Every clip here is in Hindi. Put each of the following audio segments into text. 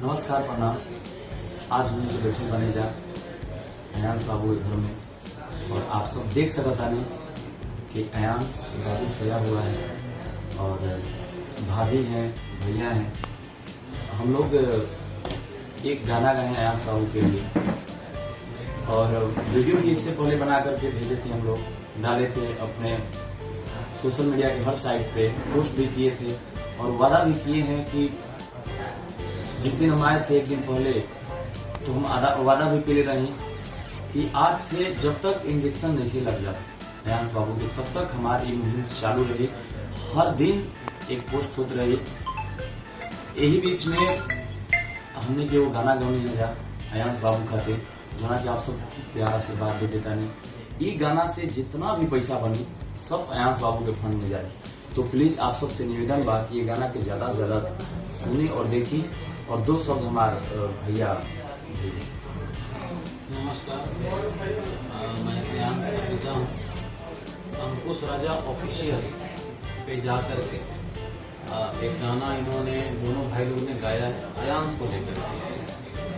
नमस्कार, प्रणाम। आज हम जो बैठे बने जा अयांश बाबू के घर में, और आप सब देख सकता नहीं कि अयांश बाबू सोया हुआ है और भाभी हैं, भैया हैं। हम लोग एक गाना गाए अयांश बाबू के लिए और वीडियो भी इससे पहले बना करके भेजे थे, हम लोग डाले थे अपने सोशल मीडिया के हर साइट पे, पोस्ट भी किए थे और वादा भी किए हैं कि जिस दिन हम आए थे एक दिन पहले, तो हम वादा भी के लिए रहे कि आज से जब तक इंजेक्शन नहीं लग जाता अयांश बाबू के, तब तक हमारी मुहिम चालू रही। हर दिन एक पोस्ट होती रही। यही बीच में हमने के वो गाना गौनी है जा अयांश बाबू खातिर, जो कि आप सब प्यार से बात दे देता नहीं। ये गाना से जितना भी पैसा बनी सब अयांश बाबू के फंड में जाए। तो प्लीज आप सबसे निवेदन बा कि ये गाना के ज्यादा से ज्यादा सुनी और देखी, और दो शब्द हमारे भैया। नमस्कार, मैं अयांश का पिता हूँ। अंकुश राजा ऑफिशियल पे जा करके एक गाना इन्होंने दोनों भाई लोग ने गाया है अयांश को लेकर।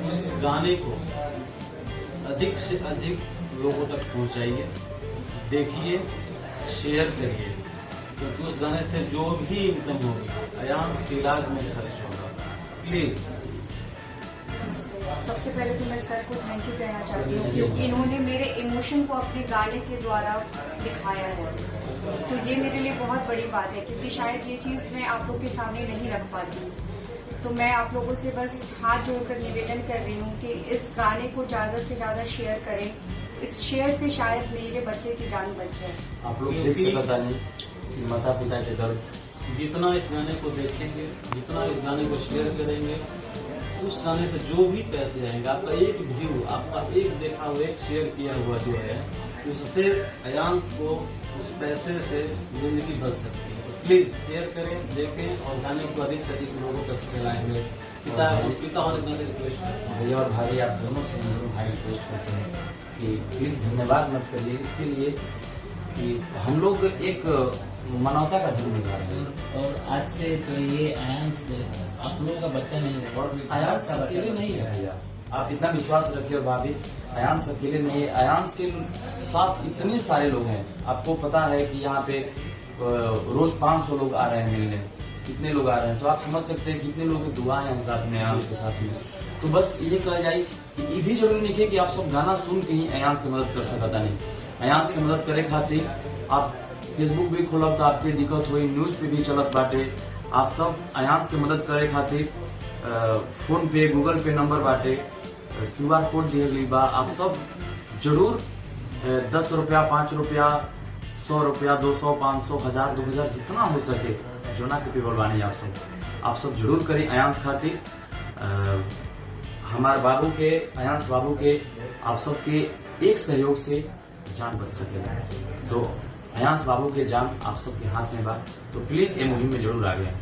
उस गाने को अधिक से अधिक लोगों तक पहुँचाइए, देखिए, शेयर करिए, क्योंकि उस गाने से जो भी इनकम होगी अयांश के इलाज में खर्च होगा। प्लीज। सबसे पहले तो मैं सर को थैंक यू कहना चाहती हूँ, क्योंकि इन्होंने मेरे इमोशन को अपने गाने के द्वारा दिखाया है। तो ये मेरे लिए बहुत बड़ी बात है, क्योंकि शायद ये चीज़ मैं आप लोग के सामने नहीं रख पाती। तो मैं आप लोगों से बस हाथ जोड़कर निवेदन कर रही हूँ कि इस गाने को ज्यादा से ज्यादा शेयर करें। इस शेयर से शायद मेरे बच्चे की जान बच जाए। आप लोग देख सकता नहीं माता पिता के दर्द। जितना इस गाने को देखेंगे, जितना इस गाने को शेयर करेंगे, उस गाने से जो भी पैसे आएंगे, आपका एक व्यू, आपका एक देखा हुआ, एक शेयर किया हुआ जो है, उससे अयांश को उस पैसे से जिंदगी बच सकती है। तो प्लीज शेयर करें, देखें और गाने को अधिक से अधिक लोगों तक फैलाएंगे। पिता होने के रिक्वेस्ट करते हैं, भैया और भाभी, आप दोनों से दोनों भाई रिक्वेस्ट करते हैं कि प्लीज धन्यवाद मत करिए इसके लिए कि हम लोग एक मानवता का धर्म निभा रहे हैं। और आज से तो ये अयांश आप लोगों का बच्चा नहीं है, अयांश अकेले नहीं है भैया, आप इतना विश्वास रखिए। और भाभी, अयांश अकेले नहीं है, अयांश के साथ इतने सारे लोग हैं। आपको पता है कि यहाँ पे रोज 500 लोग आ रहे हैं मिलने, कितने लोग आ रहे हैं, तो आप समझ सकते हैं कितने लोग दुआएं हैं साथ में अयांश के साथ में। तो बस ये कहा जाए कि ये भी जरूरी नहीं है कि आप सब गाना सुन के ही अयांश की मदद कर सकता नहीं। अयांश की मदद करे खातिर आप फेसबुक भी खोलब तो आपके दिक्कत हुई, न्यूज पे भी चलत बाटे। आप सब अयांश की मदद करे खातिर फोन पे, गूगल पे नंबर बाटे, QR कोड दिए गई बा। आप सब जरूर 10 रुपया, 5 रुपया, 100 रुपया, 200, 500, 1000, 2000 जितना हो सके जोना के पेपर बानी आप सब जरूर करें अयांश खातिर। हमारे बाबू के, अयांश बाबू के, आप सबके एक सहयोग से जान बच सके। तो अयांश बाबू के जान आप सबके हाथ में बा, तो प्लीज ये मुहिम में जरूर आगे आए।